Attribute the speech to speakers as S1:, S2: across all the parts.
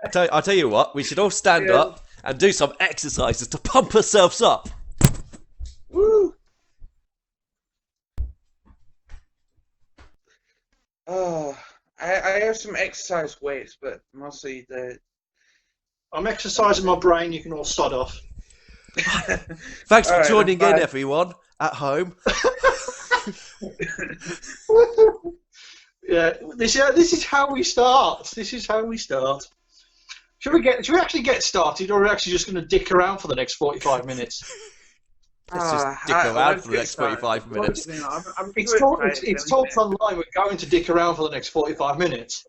S1: I'll tell you what, we should all stand up and do some exercises to pump ourselves up.
S2: Woo! Oh, I have some exercise weights, but mostly the.
S3: I'm exercising my brain. You can all sod off.
S1: Thanks for
S2: Alright,
S1: joining in,
S2: bye.
S1: everyone, at home.
S3: Yeah, this is how we start. This is how we start. Should we actually get started, or are we actually just going to dick around for the next 45 minutes?
S1: Let's just dick around for the next 45 minutes.
S3: It's talks online. We're going to dick around for the next 45 minutes.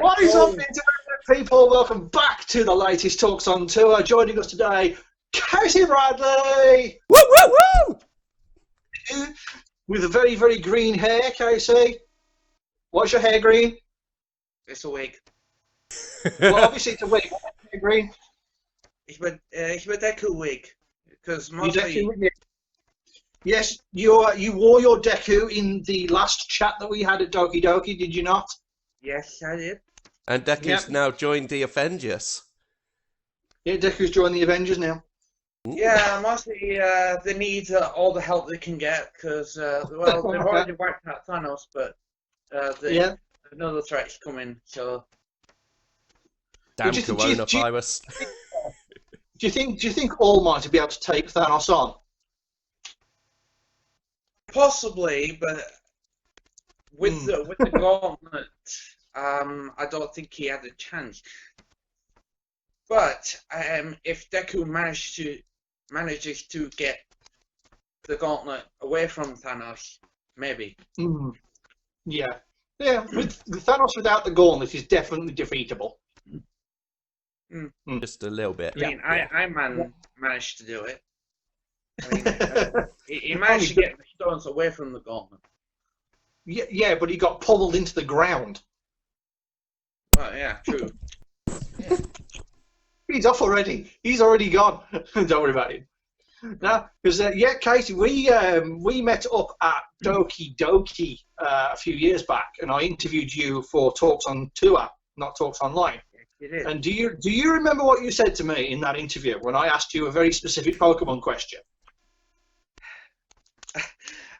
S3: What is up, internet people? Welcome back to the latest Talks on Tour. Joining us today, Casey Bradley.
S1: Woo, woo, woo!
S3: With a very, very green hair, Casey. Why's your hair green?
S2: It's a wig.
S3: Well, obviously it's a wig. Why's your hair green?
S2: It's my Deku wig. Because mostly.
S3: Yes, you wore your Deku in the last chat that we had at Doki Doki, did you not?
S2: Yes, I did.
S1: And Deku's now joined the Avengers.
S3: Yeah, Deku's joined the Avengers now.
S2: Yeah, mostly they need all the help they can get because well, they've already wiped out Thanos, but another threat's coming. So
S1: Damn coronavirus.
S3: Do you think All Might will be able to take Thanos on?
S2: possibly, but with the gauntlet, I don't think he had a chance. But if Deku manages to get the gauntlet away from Thanos, maybe.
S3: Mm. Yeah. With Thanos without the gauntlet is definitely defeatable.
S1: Just a little bit.
S2: I mean, I managed to do it. I mean, he managed to get the stones away from the gauntlet.
S3: Yeah, but he got pummeled into the ground.
S2: Well, yeah, true.
S3: He's off already. He's already gone. Don't worry about it. No, because Casey, we met up at Doki Doki a few years back, and I interviewed you for Talks on Tour, not Talks Online.
S2: You did.
S3: And do you remember what you said to me in that interview when I asked you a very specific Pokemon question?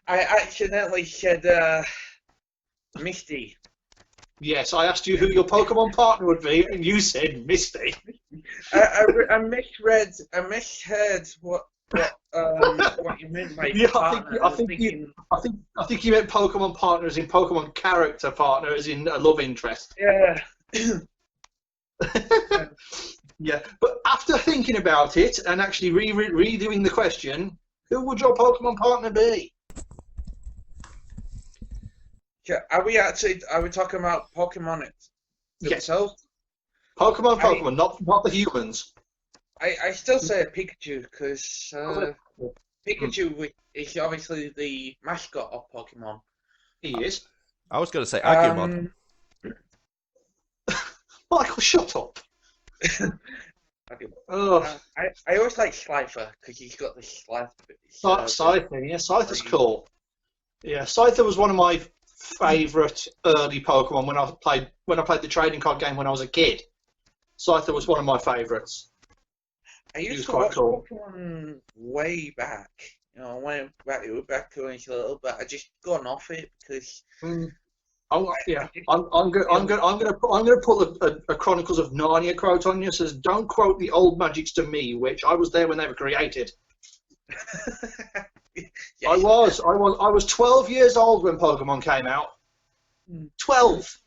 S2: I accidentally said Misty.
S3: Yes, I asked you who your Pokemon partner would be, and you said Misty.
S2: I misread. I misheard what you meant by partner.
S3: I think you meant Pokemon partner as in Pokemon character partner as in a love interest.
S2: Yeah.
S3: Yeah, but after thinking about it and actually redoing the question, who would your Pokemon partner be?
S2: Yeah, are we talking about Pokemon themselves?
S3: Pokemon, not the humans.
S2: I still say Pikachu because Pikachu is obviously the mascot of Pokemon.
S3: He is.
S1: I was going to say Agumon.
S3: Michael, shut up.
S2: I always like Slifer because he's got the Slifer.
S3: Scyther, yeah, Scyther's cool. Yeah, Scyther was one of my favourite early Pokemon when I played the trading card game when I was a kid. Scyther was one of my favourites.
S2: I used to watch Pokemon way back. You know, back when I was little, but I just gone off it because.
S3: I'm gonna put a Chronicles of Narnia quote on you. It says, "Don't quote the old magics to me," which I was there when they were created.
S2: Yes.
S3: I was 12 years old when Pokemon came out. 12.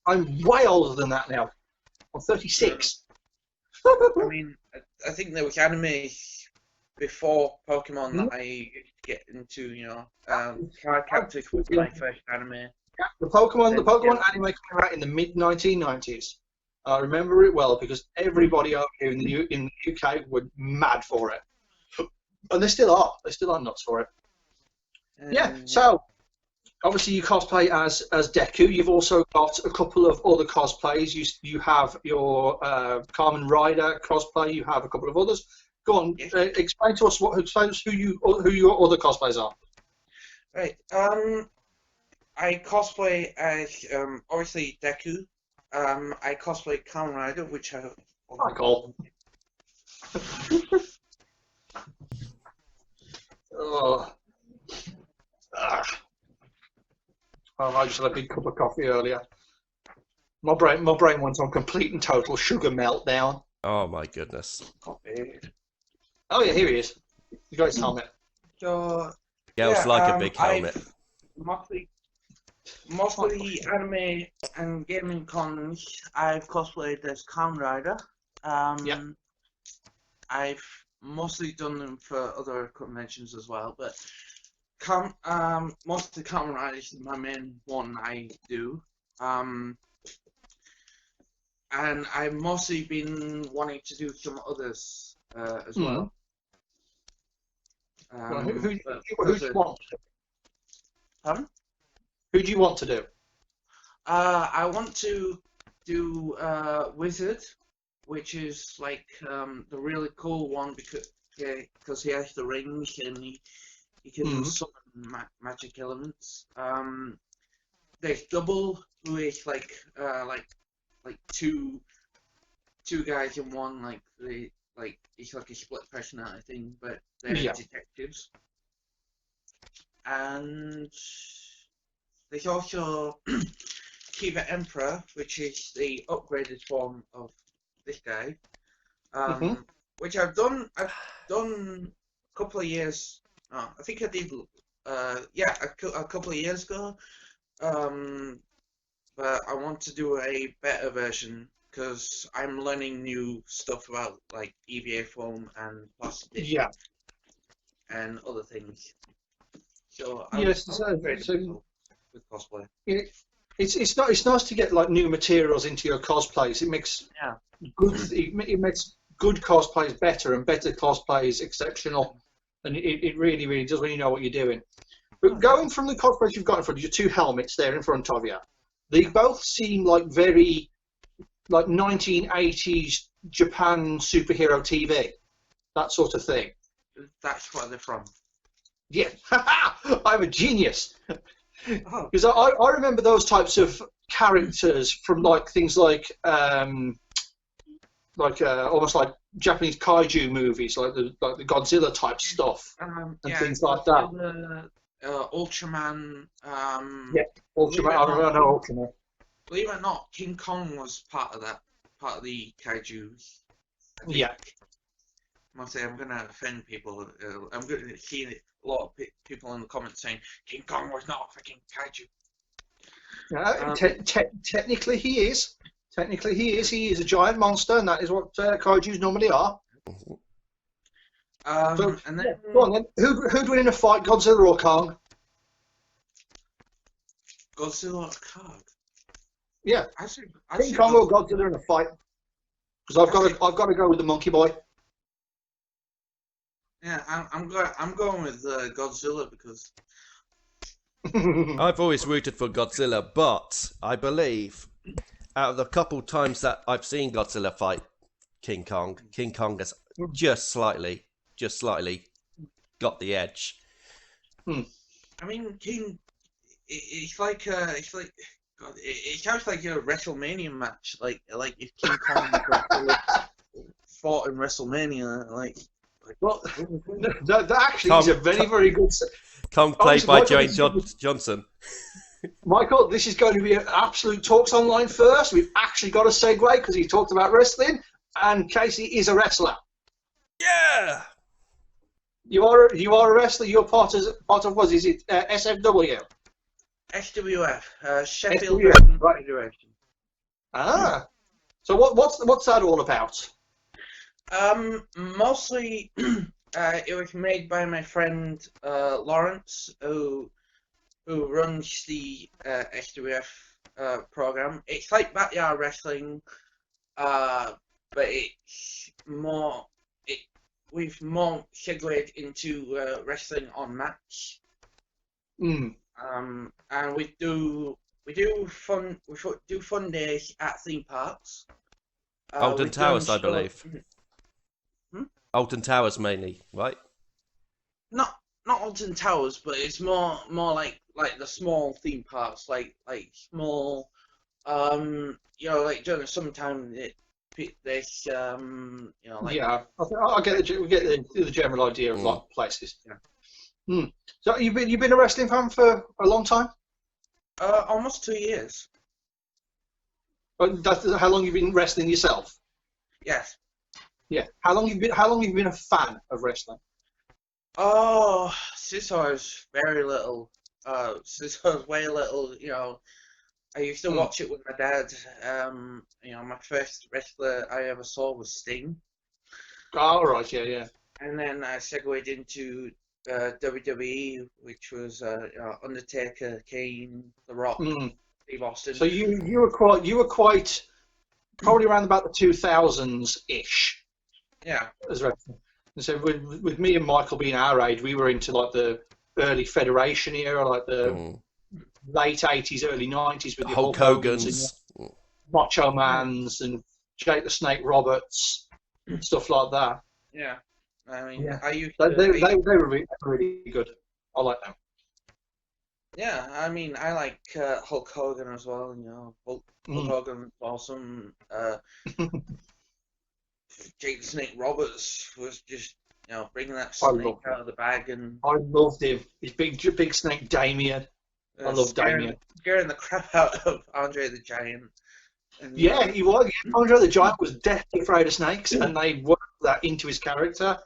S3: I'm way older than that now. I'm 36.
S2: I mean, I think there was anime before Pokemon that I used to get into. You know, Card Captors was my first anime.
S3: The Pokemon anime came out in the mid 1990s. I remember it well because everybody over here in the UK were mad for it, and they still are. They still are nuts for it. Yeah. So, obviously you cosplay as Deku. You've also got a couple of other cosplays. You have your Kamen Rider cosplay. You have a couple of others. Go on, explain to us who your other cosplays are.
S2: Right. I cosplay as obviously Deku. I cosplay Kamen Rider, which I.
S3: Michael. Oh. I just had a big cup of coffee earlier. My brain went on complete and total sugar meltdown.
S1: Oh my goodness.
S2: Coffee.
S3: Oh yeah, here he is. You got his helmet.
S2: So
S1: Girls like a big helmet.
S2: Most of the anime and gaming cons I've cosplayed as Kamen Rider. I've mostly done them for other conventions as well, but most of the Kamen Rider is my main one I do. And I've mostly been wanting to do some others as well.
S3: Well, who do you want to do?
S2: Pardon?
S3: Who do you want to do?
S2: I want to do Wizard, which is like the really cool one because he has the rings and he can summon magic elements. There's Double, who is like two guys in one, it's like a split personality thing, but they're detectives. And there's also Kiva Emperor, which is the upgraded form of this guy, which I've done a couple of years. I think I did, a couple of years ago. But I want to do a better version because I'm learning new stuff about like EVA foam and plastic and other things. So with cosplay.
S3: It's nice to get like new materials into your cosplays. It makes it makes good cosplays better and better cosplays exceptional, and it really really does when you know what you're doing. But going from the cosplays you've got in front of you, 2 helmets there in front of you, they both seem like very like 1980s Japan superhero TV, that sort of thing.
S2: That's where they're from.
S3: Yeah, I'm a genius. Because I remember those types of characters from like things like almost like Japanese kaiju movies, like the Godzilla type stuff and things like that.
S2: Ultraman.
S3: Ultraman. I know Ultraman.
S2: Believe it or not, King Kong was part of the kaiju.
S3: Yeah.
S2: I must say, I'm going to offend people. I'm going to see a lot of people in the comments saying King Kong was not a freaking kaiju.
S3: Technically, he is. Technically, he is. He is a giant monster, and that is what kaijus normally are. So,
S2: and then,
S3: go on then. Who'd win in a fight, Godzilla or Kong?
S2: Godzilla or Kong?
S3: Yeah.
S2: King
S3: Kong or Godzilla in a fight? Because I've got to go with the monkey boy.
S2: Yeah, I'm going with Godzilla because
S1: I've always rooted for Godzilla, but I believe out of the couple times that I've seen Godzilla fight King Kong has just slightly got the edge.
S2: I mean, it sounds like a WrestleMania match, like if King Kong and Godzilla fought in WrestleMania,
S3: Well, that actually is a very, very good.
S1: Kong played by Dwayne Johnson.
S3: Michael, this is going to be an absolute Talks Online first. We've actually got a segue because he talked about wrestling, and Casey is a wrestler.
S1: Yeah.
S3: You are a wrestler. You're part of what is it? SFW.
S2: SWF, Sheffield
S3: Federation. Ah. So what's that all about?
S2: Mostly, it was made by my friend Lawrence, who runs the SWF program. It's like backyard wrestling, but we've more segued into wrestling on mats. And we do fun days at theme parks.
S1: Alton
S2: we've done
S1: Towers, I believe.
S2: Hmm?
S1: Alton Towers mainly, right?
S2: Not Alton Towers, but it's more like the small theme parks, like small, you know, like during the summertime, there's you know, like
S3: Yeah, I get we get the general idea of like places.
S2: Yeah.
S3: So you've been a wrestling fan for a long time?
S2: almost 2 years.
S3: That's how long you've been wrestling yourself?
S2: Yes.
S3: Yeah. How long have you been a fan of wrestling?
S2: Oh, since I was very little. Since I was way little, you know, I used to watch it with my dad. You know, my first wrestler I ever saw was Sting.
S3: Oh, right, yeah.
S2: And then I segued into WWE, which was you know, Undertaker, Kane, The Rock, Steve Austin.
S3: So you were quite probably around about the 2000s ish.
S2: Yeah.
S3: As wrestling. And so with me and Michael being our age, we were into like the early Federation era, like the late 80s, early 90s with the
S1: Hulk Hogan's,
S3: and Macho Man's, and Jake the Snake Roberts, and stuff like that.
S2: Yeah. I mean,
S3: Yeah.
S2: they
S3: were really good. I like them.
S2: Yeah, I mean, I like Hulk Hogan as well. You know, Hulk Hogan was awesome. Jake the Snake Roberts was just, you know, bringing that snake out of the bag, and
S3: I loved him. His big snake Damien. I love Damien.
S2: Scaring the crap out of Andre the Giant. And,
S3: yeah, he was. Andre the Giant was deathly afraid of snakes, and they worked that into his character.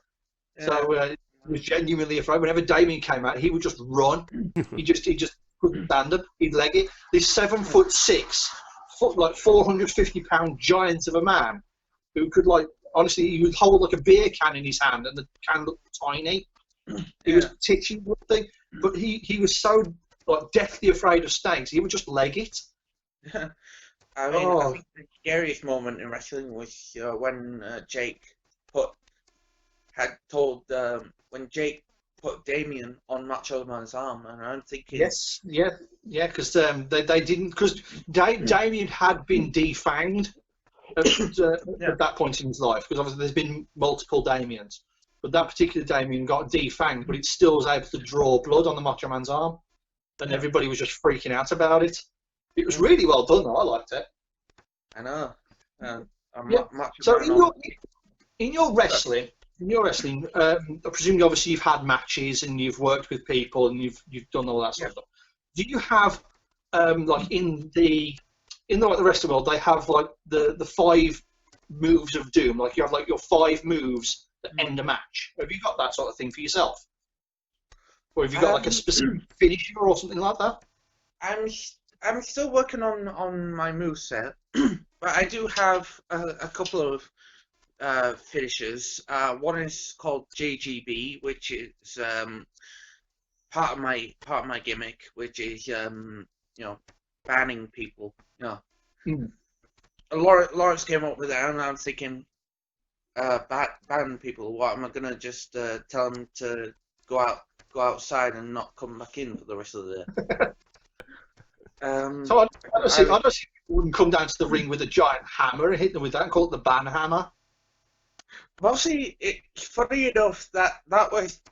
S3: Yeah. So he was genuinely afraid. Whenever Damien came out, he would just run. he just couldn't stand him. He'd leg it. This 7'6", like 450-pound giant of a man who could, like, honestly, he would hold like a beer can in his hand, and the can looked tiny. He was titchy thing, but he was so like deathly afraid of snakes. He would just leg it.
S2: I mean, I think the scariest moment in wrestling was when Jake when Jake put Damien on Macho Man's arm, and I'm thinking,
S3: because they didn't, because Damien had been defanged at that point in his life, because obviously there's been multiple Damiens, but that particular Damien got defanged, but it still was able to draw blood on the Macho Man's arm, and everybody was just freaking out about it. It was really well done, though. I liked it.
S2: I know.
S3: So in your wrestling, I presume obviously you've had matches and you've worked with people and you've done all that sort of stuff. Do you have like in the rest of the world, they have like the 5 moves of doom, like you have like your 5 moves that end a match? Have you got that sort of thing for yourself, or have you got like a specific finisher or something like that?
S2: I'm still working on my moveset, but I do have a couple of finishers. One is called JGB, which is part of my gimmick, which is you know, banning people. You know, Lawrence came up with that, and I'm thinking, ban people. What am I gonna just tell them to go outside and not come back in for the rest of the day?
S3: So I don't see people wouldn't come down to the ring with a giant hammer and hit them with that and call it the ban hammer.
S2: Well, see, funny enough, that was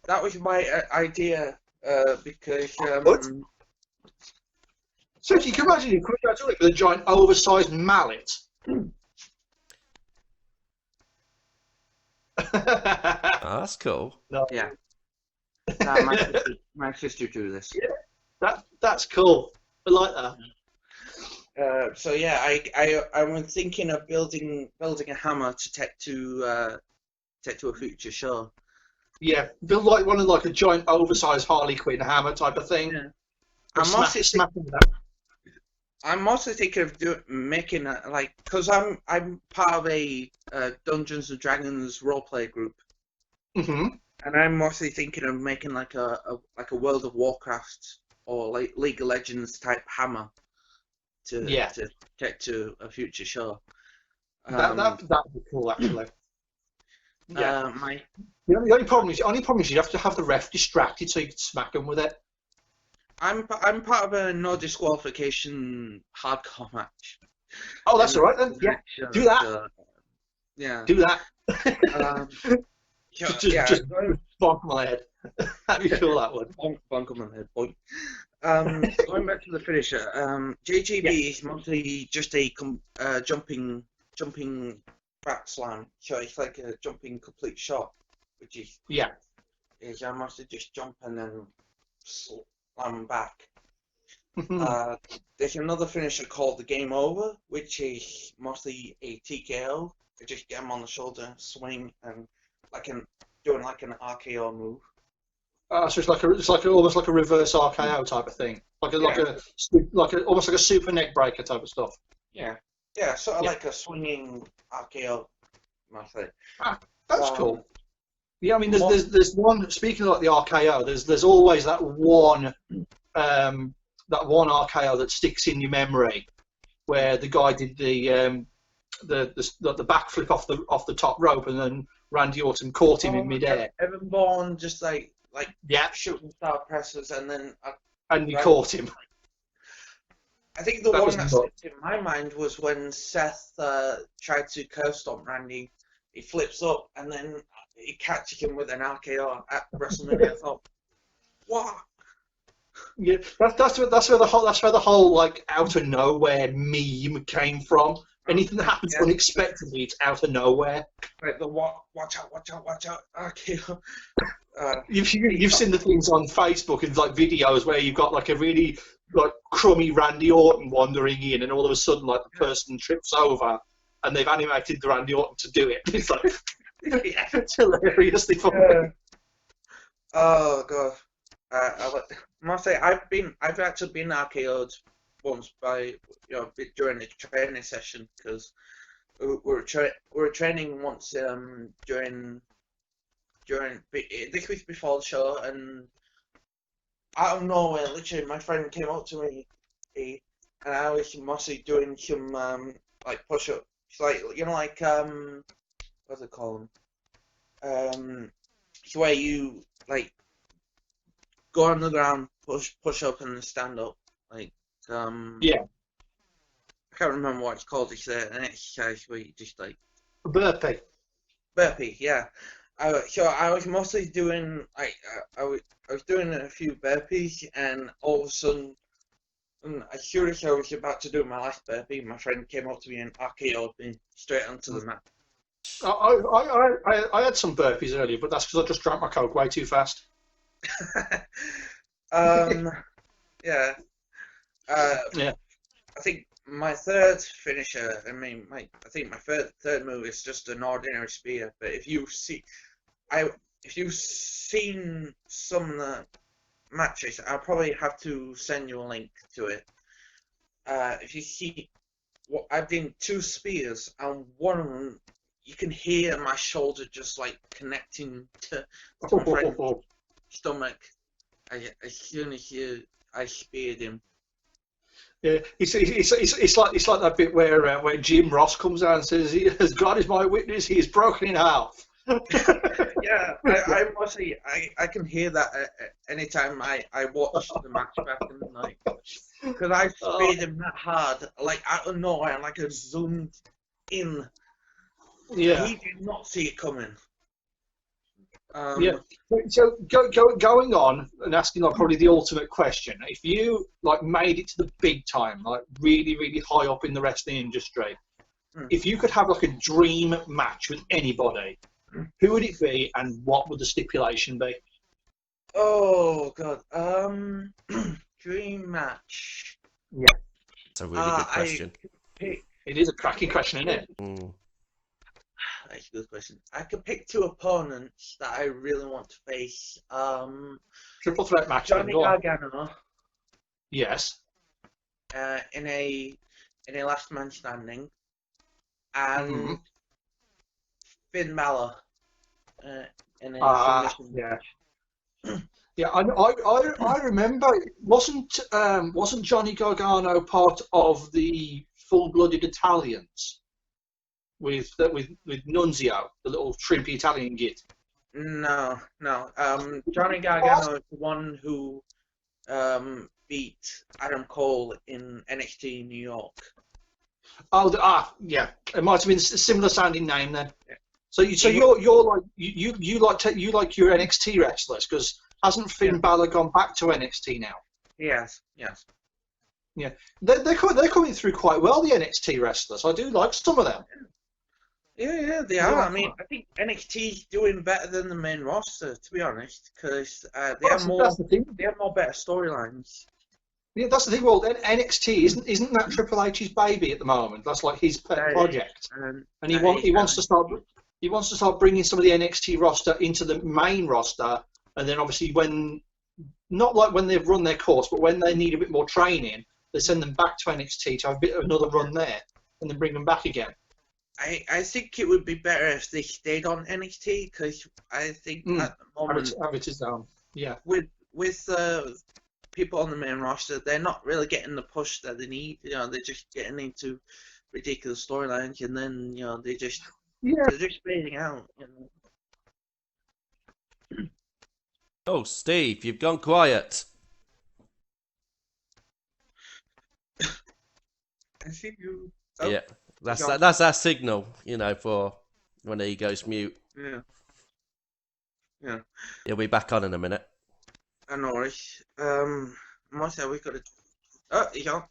S2: my idea because.
S3: So you can imagine you coming down to it with a giant oversized mallet.
S1: That's cool.
S3: No.
S2: Yeah. My sister drew this.
S3: Yeah, that's cool. I like that.
S2: So yeah, I was thinking of building a hammer to take to a future show.
S3: Yeah, build like one of like a giant oversized Harley Quinn hammer type of thing.
S2: Yeah. I'm also thinking of making a, like, because I'm part of a Dungeons and Dragons roleplay group.
S3: Mm-hmm.
S2: And I'm mostly thinking of making like a World of Warcraft or like League of Legends type hammer to take to a future show.
S3: That'd be cool, actually. Yeah.
S2: My
S3: the only problem is you have to have the ref distracted so you can smack him with it.
S2: I'm part of a no disqualification hardcore match.
S3: Oh, that's all right then. Yeah, do that.
S2: Yeah.
S3: Do that. Just
S2: going,
S3: bonk my head. How do you feel that one?
S2: Bonk on my head. Boink. Going back to the finisher, JGB is mostly just a jumping back slam. So it's like a jumping complete shot, which is I mostly just jump and then slam back. There's another finisher called the Game Over, which is mostly a TKO. I just get him on the shoulder, swing, and doing like an RKO move.
S3: So it's almost like a reverse RKO type of thing, almost like a super neck breaker type of stuff.
S2: Yeah, sort of like a swinging RKO method.
S3: That's cool. Yeah, I mean, there's one. Speaking of like the RKO, there's always that one RKO that sticks in your memory, where the guy did the backflip off the top rope, and then Randy Orton caught him in midair.
S2: Evan Bourne just like shooting star presses, and then
S3: you caught him.
S2: I think the one that slipped in my mind was when Seth tried to curve stomp Randy. He flips up and then he catches him with an RKO at WrestleMania. I thought, what?
S3: Yeah, that's where the whole like out of nowhere meme came from. Anything that happens unexpectedly, it's out of nowhere.
S2: Like the watch out, RKO.
S3: You've seen the things on Facebook and like videos where you've got like a really like crummy Randy Orton wandering in, and all of a sudden like the person trips over, and they've animated the Randy Orton to do it. It's like it's hilariously funny.
S2: Oh god, I must say I've actually been RKO'd once by during a training session, because we were training once during this week before the show, and out of nowhere, literally, my friend came up to me, and I was mostly doing some like push-ups, like what's it called? It's where you like go on the ground, push up, and stand up, like I can't remember what it's called. It's an exercise where you just like
S3: burpee.
S2: Burpee, yeah. So I was mostly doing like I was doing a few burpees, and all of a sudden, as soon as I was about to do my last burpee, my friend came up to me and RKO'd me straight onto the mat.
S3: I had some burpees earlier, but that's because I just drank my Coke way too fast.
S2: Yeah. I think my third finisher. I think my third move is just an ordinary spear. But if you've seen some of the matches, I'll probably have to send you a link to it. If you see, I've done 2 spears, and one of them, you can hear my shoulder just like connecting to my friend's stomach as soon as I speared him.
S3: Yeah, it's like that bit where Jim Ross comes out and says, "As God is my witness, he is broken in half."
S2: Yeah, I must say, I can hear that anytime I watch the match back, and like, because I speared him that hard, like out of nowhere, like I zoomed in.
S3: Yeah,
S2: he did not see it coming.
S3: So going on and asking like probably the ultimate question: if you like made it to the big time, like really really high up in the wrestling industry, if you could have like a dream match with anybody, who would it be, and what would the stipulation be?
S2: Oh god, dream match.
S3: Yeah,
S1: that's a really good question.
S3: It is a cracking question, isn't it?
S2: That's a good question. I could pick 2 opponents that I really want to face.
S3: Triple threat match.
S2: Johnny Gargano.
S3: Yes.
S2: In a last man standing, and Finn Balor. In a submission match.
S3: Yeah, I remember. Wasn't Johnny Gargano part of the full-blooded Italians? With Nunzio, the little shrimpy Italian git.
S2: No. Johnny Gargano is the one who beat Adam Cole in NXT New York.
S3: Yeah. It might have been a similar sounding name then.
S2: Yeah.
S3: So you're like you like your NXT wrestlers, because hasn't Finn Balor gone back to NXT now?
S2: Yes.
S3: Yeah, they're coming through quite well, the NXT wrestlers. I do like some of them.
S2: Yeah, they are. I mean, I think NXT's doing better than the main roster, to be honest, because they have more better storylines.
S3: Yeah, that's the thing. Well, then NXT isn't that Triple H's baby at the moment. That's like his pet project, and he wants to start bringing some of the NXT roster into the main roster, and then obviously not like when they've run their course, but when they need a bit more training, they send them back to NXT to have a bit of another run there, and then bring them back again.
S2: I think it would be better if they stayed on NXT, because I think at the moment
S3: have it is down. Yeah.
S2: With people on the main roster, they're not really getting the push that they need. You know, they're just getting into ridiculous storylines, and then they're just fading out. You know.
S1: Oh, Steve, you've gone quiet.
S2: I see you.
S1: Oh, yeah, that's our signal, for when he goes mute.
S2: Yeah.
S1: He'll be back on in a minute.
S2: I know, right? Marcel, we got to. Oh, he's on.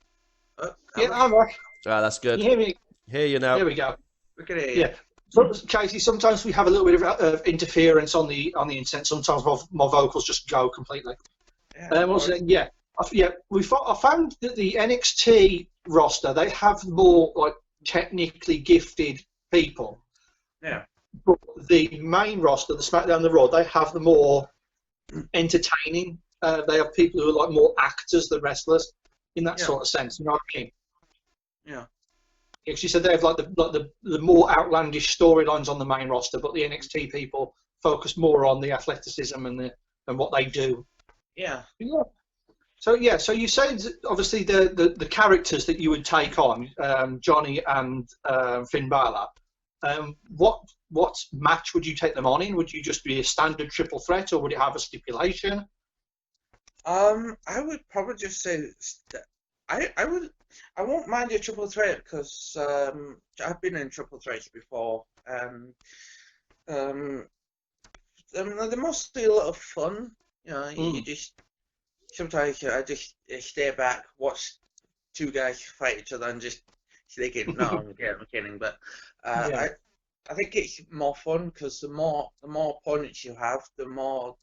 S2: Oh,
S3: I'm back.
S1: Right, that's good.
S3: You hear me?
S1: Hear you now.
S3: There we go.
S2: We can hear you.
S3: Yeah. So, Casey, sometimes we have a little bit of interference on the internet. Sometimes my vocals just go completely. I found that the NXT roster, they have more like technically gifted people.
S2: Yeah.
S3: But the main roster, the SmackDown and the Raw, they have the more entertaining. They have people who are like more actors than wrestlers in that sort of sense. You know what I mean?
S2: Yeah.
S3: She said they have like the more outlandish storylines on the main roster, but the NXT people focus more on the athleticism and what they do.
S2: Yeah.
S3: So you said obviously the characters that you would take on, Johnny and Finn Balor. What match would you take them on in? Would you just be a standard triple threat, or would it have a stipulation?
S2: I would probably just say I won't mind a triple threat, because I've been in triple threats before, and they're mostly a lot of fun. You just sometimes I just stay back, watch two guys fight each other, and just thinking, no, I'm kidding, but I think it's more fun, because the more opponents you have, the more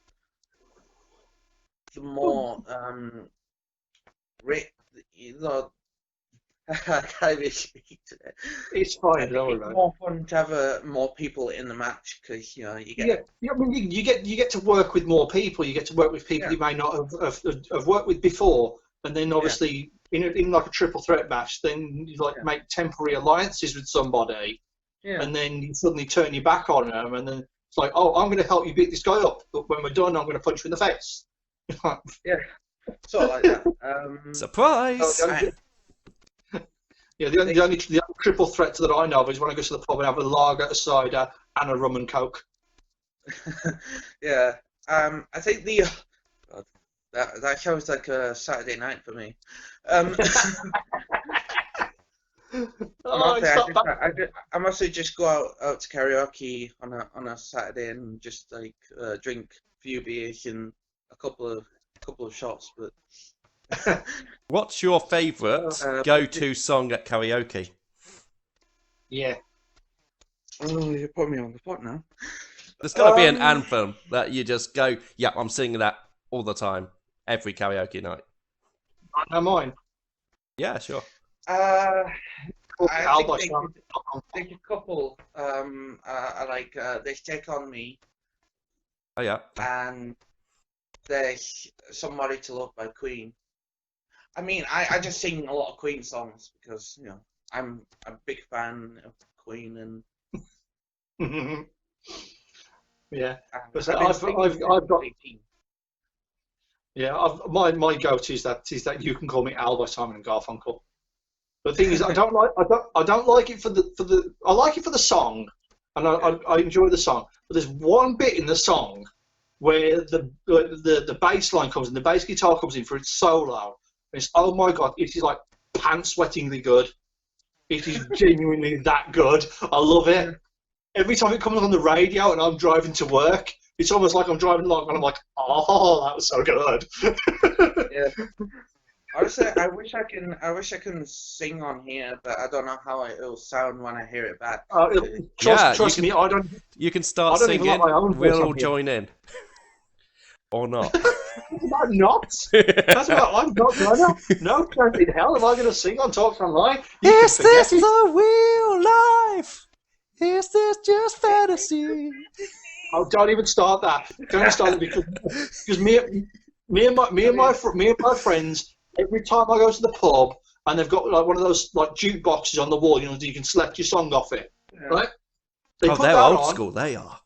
S2: I can't even speak to it.
S3: It's fine.
S2: It's more fun to have more people in the match, because you get.
S3: I mean, you get to work with more people. You get to work with people you may not have worked with before, and then obviously in like a triple threat match, then you make temporary alliances with somebody, and then you suddenly turn your back on them, and then it's like, oh, I'm going to help you beat this guy up, but when we're done, I'm going to punch you in the face.
S2: Sort of like that.
S1: Surprise!
S3: The only triple threat that I know of is when I go to the pub and have a lager, a cider, and a rum and coke.
S2: I think that sounds like a Saturday night for me. I mostly just go out to karaoke on a Saturday and just drink a few beers and a couple of shots, but.
S1: What's your favourite go-to song at karaoke?
S3: Yeah.
S2: Oh, you put me on the spot now.
S1: There's got to be an anthem that you just go, yeah, I'm singing that all the time, every karaoke night.
S3: I know mine.
S1: Yeah, sure.
S2: I think a couple. I like They Take On Me.
S1: Oh, yeah.
S2: And there's Somebody to Love by Queen. I mean, I just sing a lot of Queen songs because I'm a big fan of Queen and
S3: yeah. But I've got my go-to is that You Can Call Me Al by Simon and Garfunkel. But the thing is, I don't like it for the I like it for the song, and I enjoy the song. But there's one bit in the song where the bass line comes in, the bass guitar comes in for its solo. And it's, oh my god, it is like pants-sweatingly good. It is genuinely that good. I love it. Every time it comes on the radio and I'm driving to work, it's almost like I'm driving along and I'm like, oh, that was so good.
S2: Yeah. Honestly, I wish I can sing on here, but I don't know how it'll sound when I hear it back.
S3: Trust me, I don't.
S1: You can start
S3: I don't
S1: singing.
S3: even like my own
S1: We'll
S3: voice
S1: all
S3: on here.
S1: join in, or not.
S3: I'm not. That's what I'm not. No chance in hell am I going to sing on Talks Online.
S1: Is this the real life? Is this just fantasy?
S3: Oh, don't even start that. Don't even start it because me and my friends, every time I go to the pub and they've got like one of those like jukeboxes on the wall, you know, you can select your song off it, right?
S1: They're old school. They are.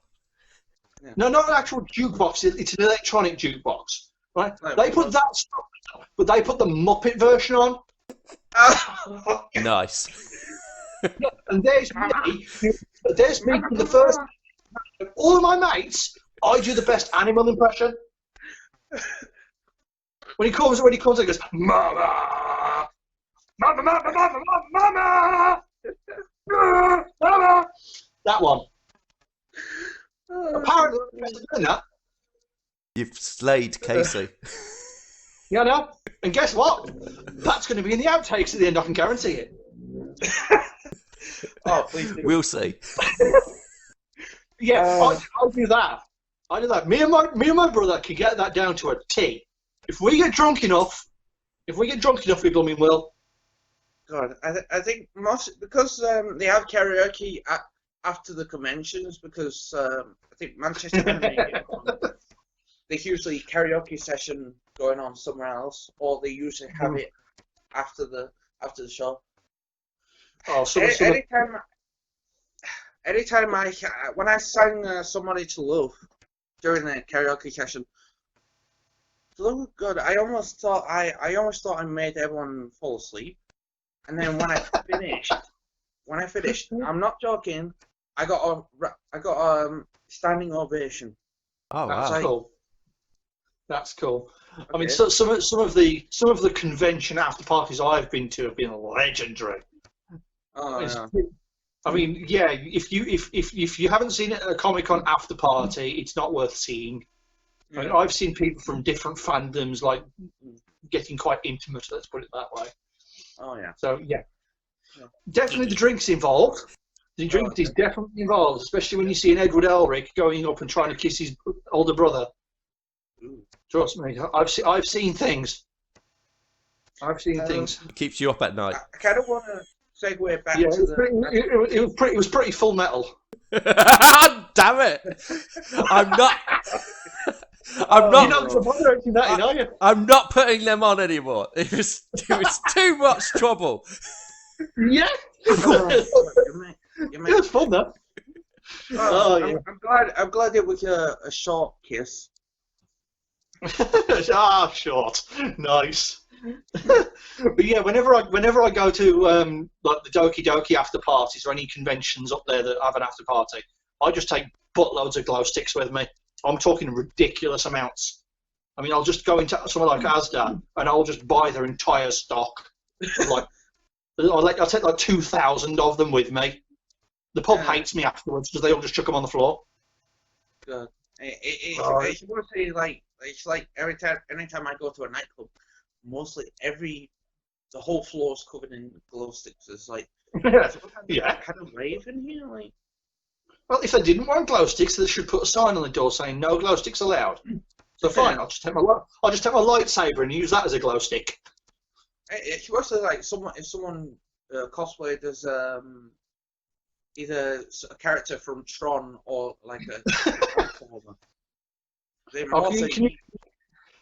S2: Yeah.
S3: No, not an actual jukebox. It's an electronic jukebox, right?
S2: Right,
S3: They put that stuff, but they put the Muppet version on.
S1: Nice.
S3: And there's me from the first. All of my mates, I do the best animal impression. When he comes, he goes, "Mama, mama, mama, mama, mama, mama, mama." That one. Apparently, I'm doing that.
S1: You've slayed Casey.
S3: Yeah, I know. And guess what? That's going to be in the outtakes at the end. I can guarantee it.
S2: Oh, please do.
S1: We'll see.
S3: Yeah, I'll do that. I do that. Me and my brother can get that down to a T. If we get drunk enough, we blooming will.
S2: God, I think most because they have karaoke after the conventions because I think Manchester they usually karaoke session going on somewhere else, or they usually have it after the show.
S3: Oh,
S2: Anytime when I sang "Somebody to Love" during the karaoke session, so good. I almost thought I made everyone fall asleep, and then when I finished, I'm not joking. I got a standing ovation.
S1: Oh,
S3: that's
S1: wow.
S3: cool. That's cool.
S2: Okay.
S3: I mean, so some of the convention after parties I've been to have been legendary.
S2: Oh, yeah.
S3: I mean, yeah. If you haven't seen it at a Comic-Con after party, it's not worth seeing.
S2: Yeah.
S3: I mean, I've seen people from different fandoms like getting quite intimate. Let's put it that way.
S2: Oh yeah.
S3: So yeah, definitely the drinks involved. The drink is definitely involved, especially when you see an Edward Elric going up and trying to kiss his older brother.
S2: Ooh.
S3: Trust me, I've seen things. I've seen things.
S1: It keeps you up at night.
S2: I kind of want to segue back
S3: Yeah,
S2: to
S3: it was pretty Full Metal.
S1: Damn it! I'm not.
S3: You're not moderating that, are you?
S1: I'm not putting them on anymore. It was too much trouble.
S3: Yeah.
S2: You
S3: It was fun though.
S2: yeah. I'm glad it was a short kiss.
S3: Short. Nice. But yeah, whenever I go to like the Doki Doki after parties or any conventions up there that have an after party, I just take buttloads of glow sticks with me. I'm talking ridiculous amounts. I mean, I'll just go into somewhere like Asda and I'll just buy their entire stock. Like, I'll take like 2,000 of them with me. The pub hates me afterwards because they all just chuck them on the floor.
S2: Good. It's mostly like it's like anytime I go to a nightclub, mostly the whole floor's covered in glow sticks. It's like
S3: Yeah.
S2: Kind of rave in here, like.
S3: Well, if they didn't want glow sticks, they should put a sign on the door saying no glow sticks allowed. So fine, I'll just take my lightsaber and use that as a glow stick.
S2: It's mostly like if someone cosplay does either a character from Tron or like a Transformer.
S3: Can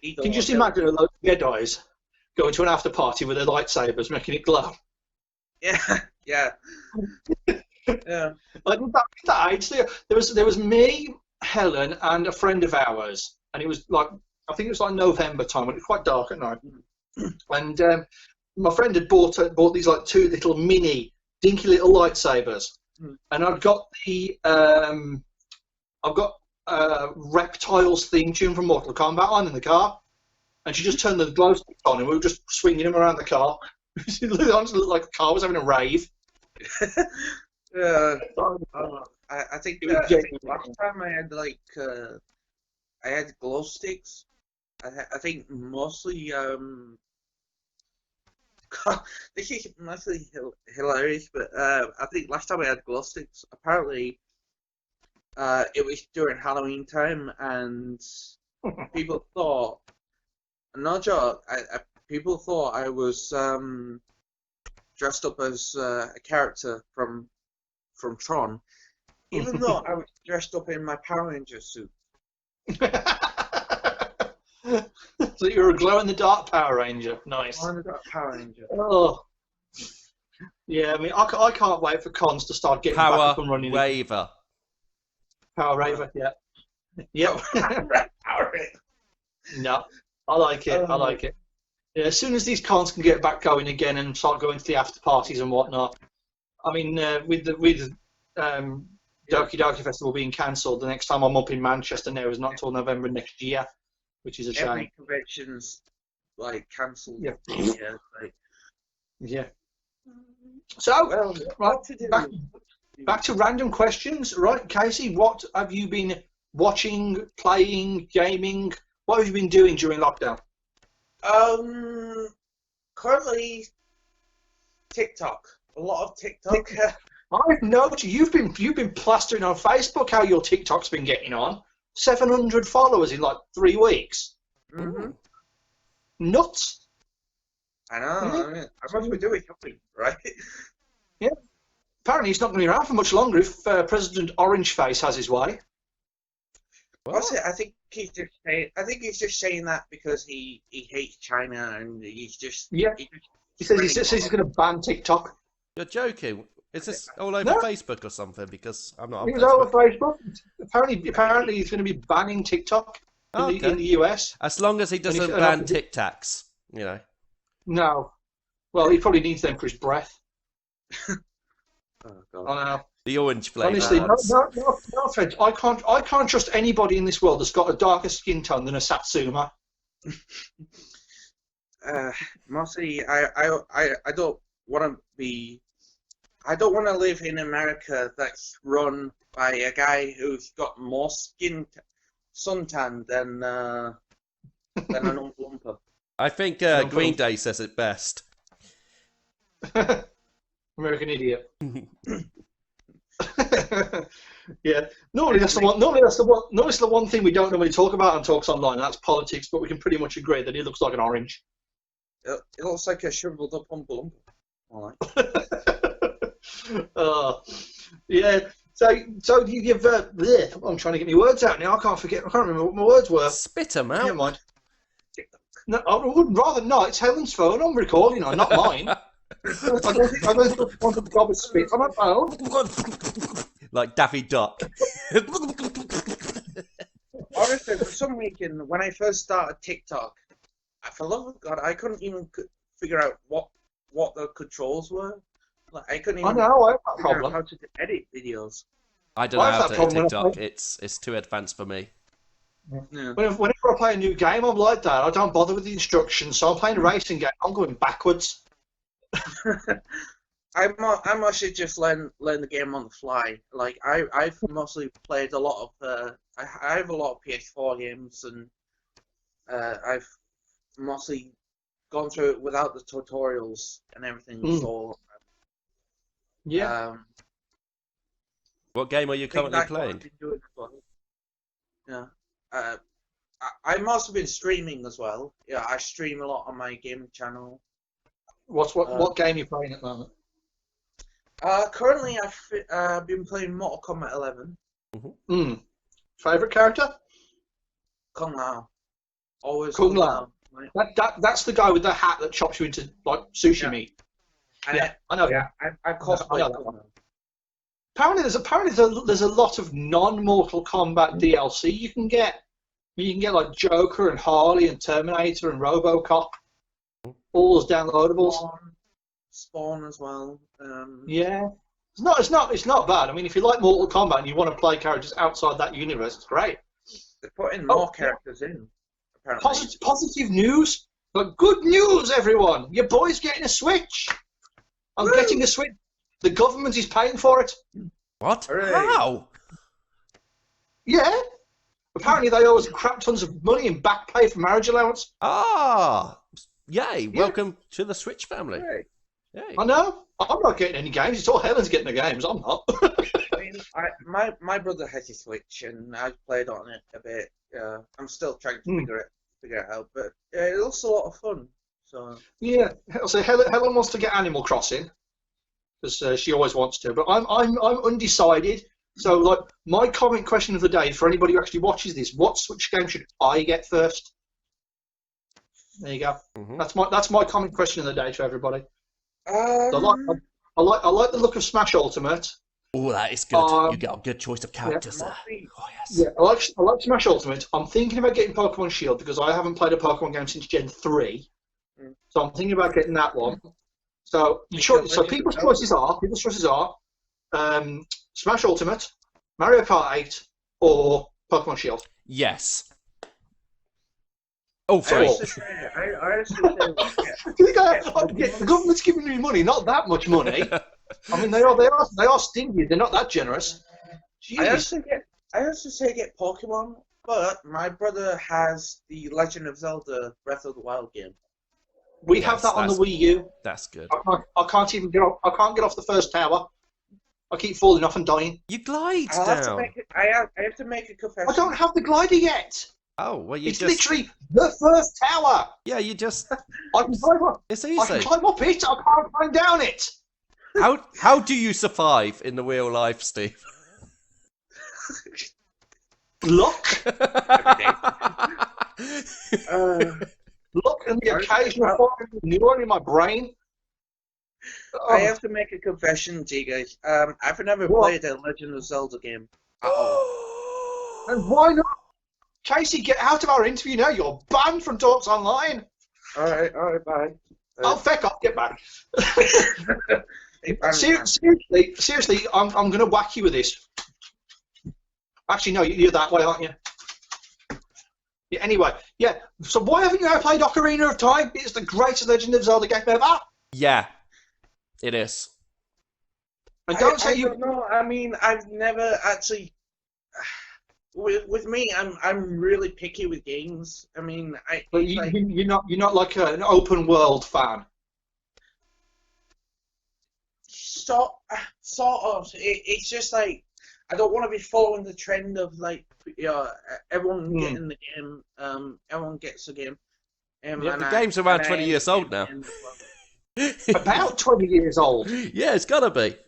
S3: you just imagine a load of Jedi's going to an after party with their lightsabers, making it glow?
S2: Yeah, yeah. Yeah.
S3: I did that age. There was me, Helen, and a friend of ours, and it was like I think it was like November time when it was quite dark at night. And my friend had bought these like two little mini dinky little lightsabers, and I've got Reptiles theme tune from Mortal Kombat on in the car, and she just turned the glow sticks on, and we were just swinging him around the car. It looked like the car was having a rave.
S2: I think last time I had I had glow sticks. I think mostly this is mostly hilarious, but I think last time I had glow sticks, apparently it was during Halloween time, and people thought, no joke, people thought I was dressed up as a character from Tron, even though I was dressed up in my Power Ranger suit.
S3: So you're a glow-in-the-dark Power Ranger. Nice.
S2: Glow-in-the-dark Power Ranger.
S3: Oh. Yeah, I mean, I can't wait for cons to start getting back up and running.
S1: Raver.
S3: Power Raver, yeah. Yep.
S2: Power Raver.
S3: No, I like it. I like it. Yeah, as soon as these cons can get back going again and start going to the after parties and whatnot. I mean, with Doki Doki Festival being cancelled, the next time I'm up in Manchester now is not until November next year, which is a shame.
S2: Every convention's cancelled.
S3: Yeah.
S2: Yeah.
S3: So,
S2: well,
S3: right, back to random questions. Right, Casey, what have you been watching, playing, gaming? What have you been doing during lockdown?
S2: Currently, TikTok. A lot of TikTok.
S3: I've noticed you've been plastering on Facebook how your TikTok's been getting on. 700 followers in like 3 weeks.
S2: Mm-hmm.
S3: Nuts.
S2: I know. Yeah. I mean, I must be doing something, right?
S3: Yeah. Apparently, he's not going to be around for much longer if President Orange Face has his way.
S2: What's it? I think he's just saying that because he hates China and he's just
S3: He says he's going to ban TikTok.
S1: You're joking. Is this all over Facebook or something? Because I'm not on
S3: Facebook.
S1: Facebook.
S3: All over Facebook. Apparently he's going to be banning TikTok in the US.
S1: As long as he doesn't ban Tic Tacs, you know.
S3: No. Well, he probably needs them for his breath.
S2: Oh, God.
S3: I know.
S1: The orange flavour.
S3: Honestly, no offense. I can't trust anybody in this world that's got a darker skin tone than a Satsuma.
S2: Mostly, I don't want to live in America that's run by a guy who's got more suntan than an Oompa Loompa.
S1: I think Green Day says it best.
S3: American Idiot. Yeah. Normally that's the one thing we don't normally talk about on Talks Online, and that's politics. But we can pretty much agree that he looks like an orange.
S2: It looks like a shriveled up Oompa Loompa.
S3: Yeah. So you've. I'm trying to get my words out now. I can't remember what my words were.
S1: Spit them out.
S3: Never mind. No, I would rather not. It's Helen's phone. I'm recording on, not mine. I don't want to gob of spit on my phone.
S1: Like Daffy Duck.
S2: Honestly, for some reason, when I first started TikTok, for the love of God, I couldn't even figure out what the controls were. Like, I couldn't even
S3: I have that
S2: figure
S3: problem.
S2: out how to edit videos.
S1: I don't know how to edit TikTok. It's too advanced for me.
S2: Yeah.
S3: Whenever I play a new game, I'm like that. I don't bother with the instructions. So I'm playing a racing game. I'm going backwards.
S2: I mostly just learn the game on the fly. Like I've mostly played a lot of I have a lot of PS4 games, and I've mostly gone through it without the tutorials and everything. So
S3: yeah.
S1: What game are you currently playing?
S2: Yeah. I must have been streaming as well. Yeah, I stream a lot on my gaming channel.
S3: What game are you playing at the moment?
S2: Currently, I've been playing Mortal Kombat 11.
S3: Mm-hmm. Favorite character?
S2: Kung Lao. Always
S3: Kung Lao. That's the guy with the hat that chops you into like sushi meat.
S2: Yeah,
S3: I know.
S2: Yeah, I cosplay Kung Lao.
S3: Apparently, there's a lot of non-Mortal Kombat DLC you can get. You can get like Joker and Harley and Terminator and RoboCop. All as downloadables.
S2: Spawn as well.
S3: Yeah. It's not bad. I mean, if you like Mortal Kombat and you want to play characters outside that universe, it's great.
S2: They're putting more characters in, apparently.
S3: Positive news, but good news, everyone. Your boy's getting a Switch. I'm getting a Switch. The government is paying for it.
S1: What?
S2: Hooray.
S1: How?
S3: Yeah. Apparently they owe us crap tons of money in back pay for marriage allowance.
S1: Ah, yay! Welcome to the Switch family.
S2: Hooray.
S1: Yay.
S3: I know. I'm not getting any games. It's all Helen's getting the games. I'm not.
S2: I mean, my brother has a Switch, and I've played on it a bit. I'm still trying to figure it out, but it looks a lot of fun. So
S3: Yeah. So Helen wants to get Animal Crossing because she always wants to, but I'm undecided. So, like, my comment question of the day for anybody who actually watches this: what Switch game should I get first? There you go.
S1: Mm-hmm.
S3: That's my comment question of the day to everybody. I
S2: um,
S3: like the look of Smash Ultimate.
S1: Oh, that is good. You got a good choice of characters there. Oh, yes.
S3: Yeah, I like Smash Ultimate. I'm thinking about getting Pokemon Shield because I haven't played a Pokemon game since Gen 3. So I'm thinking about getting that one. So people's choices are Smash Ultimate, Mario Kart 8, or Pokemon Shield.
S1: Yes. Oh, sorry.
S2: I honestly
S3: The government's giving me money, not that much money. I mean, they are stingy. They're not that generous.
S2: I
S3: Jeez.
S2: honestly say get Pokemon, but my brother has the Legend of Zelda Breath of the Wild game.
S3: We have that on the Wii U.
S1: That's good.
S3: I can't even get off. I can't get off the first tower. I keep falling off and dying.
S1: You glide
S2: I
S1: down.
S2: have to make a confession.
S3: I don't have the glider yet.
S1: Oh, well,
S3: It's literally the first tower.
S1: Yeah, you just...
S3: I can climb up.
S1: It's
S3: I
S1: easy.
S3: can climb up it. I can't climb down it.
S1: How do you survive in the real life, Steve?
S3: Luck. Luck and the occasional neuron in my brain.
S2: I have to make a confession to you guys. I've never played a Legend of Zelda game at all.
S3: And why not? Casey, get out of our interview now. You're banned from Talks Online.
S2: All right, bye.
S3: Oh, feck off, get back. Seriously, I'm going to whack you with this. Actually, no, you're that way, aren't you? Yeah, anyway, yeah. So why haven't you ever played Ocarina of Time? It's the greatest Legend of Zelda game ever.
S1: Yeah, it is.
S3: And don't say you.
S2: don't know. I mean, I've never actually. With me, I'm really picky with games. I mean,
S3: But you're not like an open world fan.
S2: Sort of. It's just like I don't want to be following the trend of like everyone getting the game. Everyone gets the game.
S1: The game's around 20 years old now.
S3: About 20 years old.
S1: Yeah, it's gotta be.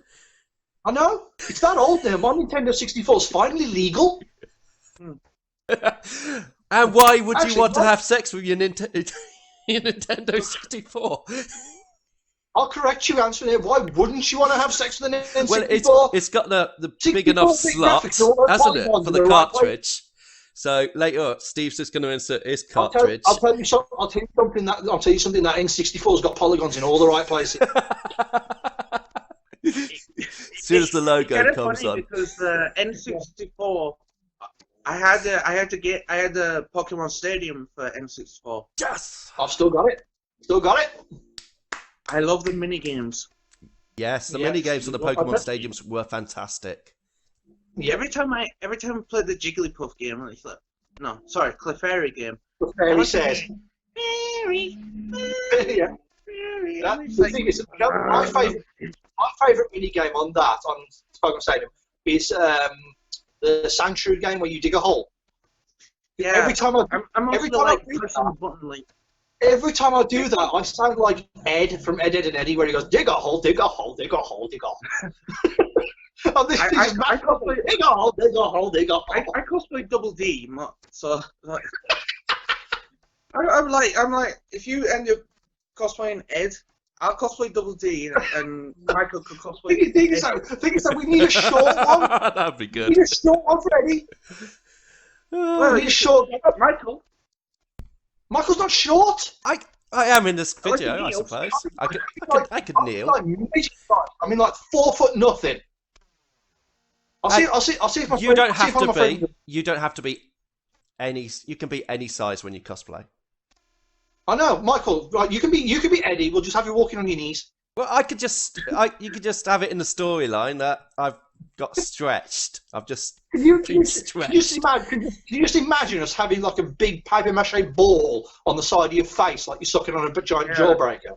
S3: I know. It's that old now. My Nintendo 64 is finally legal.
S1: And why would you want to have sex with your Nintendo 64?
S3: I'll correct you, Anthony. Why wouldn't you want to have sex with an Nintendo 64?
S1: Well, it's got the big enough slot, hasn't it, for the cartridge? So later, Steve's just going to insert his cartridge.
S3: I'll tell you something that N64's got polygons in all the right places.
S1: As soon as the logo comes on.
S2: Because the N64, I had a Pokemon Stadium for N64.
S1: Yes,
S3: I've still got it.
S2: I love the mini games.
S1: Yes, the mini games on the Pokemon Stadiums were fantastic.
S3: Yeah.
S2: Every time I played the Jigglypuff game, it's like, no, sorry, Clefairy game.
S3: Clefairy says.
S2: Fairy.
S3: Yeah. The thing is, my favourite mini game on Pokemon Stadium is the Sandshrew game where you dig a hole.
S2: Yeah.
S3: Every time I do that, I sound like Ed from Ed, Edd and Eddy, where he goes, dig a hole, dig a hole, dig a hole, dig a hole. Oh, this is dig a hole, dig a hole, dig a hole.
S2: I cosplay Double D, so like, I'm like, if you end up cosplaying Ed, I'll cosplay Double D, and Michael could cosplay.
S3: Thing is that we need a short one.
S1: That'd be good.
S3: We need a short one, Freddie.
S2: Well,
S3: we need a short.
S2: Michael.
S3: Michael's not short.
S1: I am in this video, I suppose. I could kneel.
S3: I mean, like 4 foot nothing. I'll see if my
S1: You don't have to be.
S3: friend...
S1: You don't have to be any. You can be any size when you cosplay.
S3: I know, Michael. Right, you can be Eddie. We'll just have you walking on your knees.
S1: Well, you could just have it in the storyline that I've got stretched. I've just been stretched.
S3: Can you just imagine us having like a big paper mache ball on the side of your face, like you're sucking on a giant jawbreaker?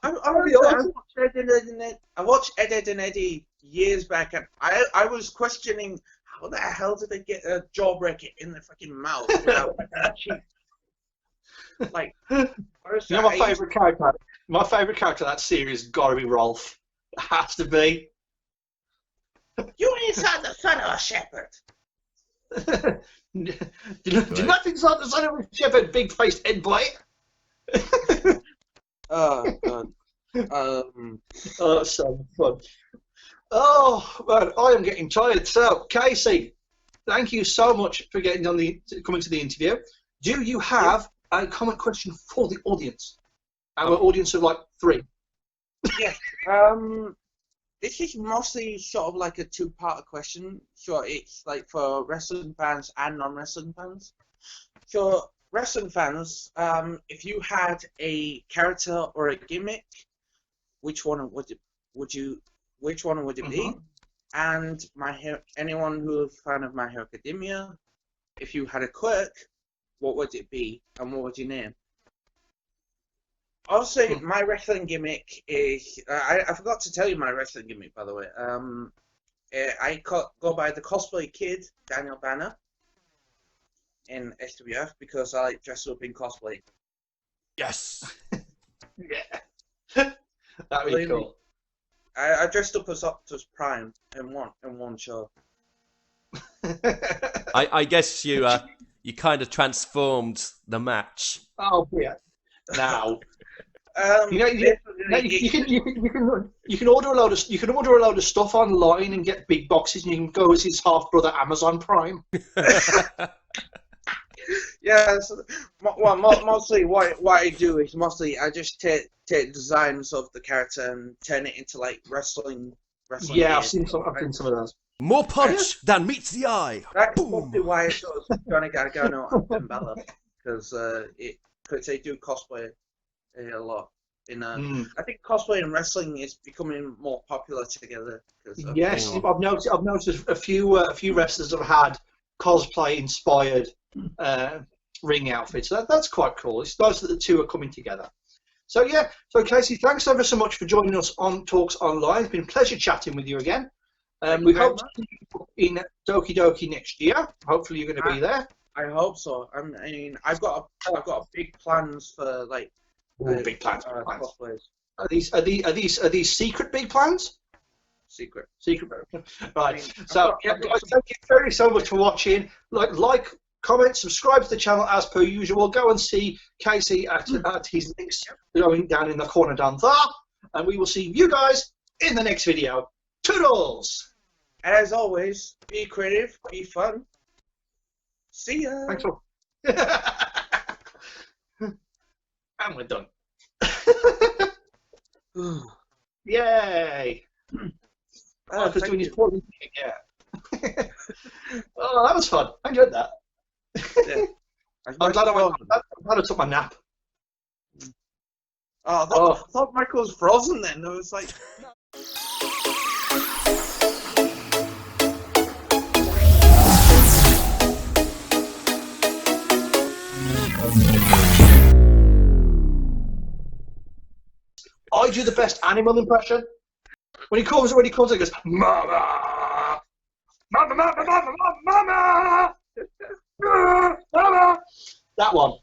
S2: I watched Ed, and Eddie years back, and I was questioning how the hell did they get a jawbreaker in their fucking mouth without like,
S3: my favourite character. My favourite character of that series has got to be Rolf. It has to be.
S2: You inside the son of a shepherd.
S3: Do not inside the son of a shepherd, big-faced head boy.
S2: Oh God.
S3: Oh, so fun. Oh man, I am getting tired. So, Casey, thank you so much for coming to the interview. Do you have a comment question for the audience? Our audience of like 3.
S2: Yes. This is mostly sort of like a 2-part question. Sure, it's like for wrestling fans and non-wrestling fans. So, wrestling fans, if you had a character or a gimmick, which one would it be? And anyone who's a fan of My Hero Academia, if you had a quirk, what would it be, and what would you name? Also, my wrestling gimmick is... I forgot to tell you my wrestling gimmick, by the way. I go by the Cosplay Kid, Daniel Banner, in SWF, because I like dressing up in cosplay.
S1: Yes.
S3: Yeah. That'd be cool.
S2: I dressed up as Optimus Prime in one show.
S1: I guess you kind of transformed the match.
S3: Oh yeah. Now. You can order a load of stuff online and get big boxes, and you can go as his half brother Amazon Prime.
S2: Yeah, so, well, mostly what I do is I just take designs of the character and turn it into like wrestling.
S3: Yeah, I've seen some of those.
S1: More punch than meets the eye.
S2: That's probably why I chose Johnny Gargano and Bella, because they do cosplay a lot. I think cosplay and wrestling is becoming more popular together.
S3: Yes, I've noticed a few wrestlers have had cosplay inspired ring outfits. That's quite cool. It's nice that the two are coming together. So Casey, thanks ever so much for joining us on Talks Online. It's been a pleasure chatting with you again. We hope to see you in Doki Doki next year. Hopefully you're going to be there.
S2: I hope so. I mean, I've got big plans for like.
S3: Big plans.
S2: Cosplays.
S3: Are these secret big plans?
S2: Secret.
S3: Right. So thank you very so much for watching. Like, comment, subscribe to the channel as per usual. Go and see Casey at his links going down in the corner down there, and we will see you guys in the next video. Toodles!
S2: And as always, be creative, be fun. See ya.
S3: Thanks all. And we're done. Yay! Marcus doing his poorly thing, yeah. Oh, that was fun. I enjoyed that. Yeah. I'm glad I took my nap.
S2: I thought Michael was frozen then. I was like...
S3: I do the best animal impression. When he comes, he goes, "Mama, mama, mama, mama, mama, mama, mama." That one.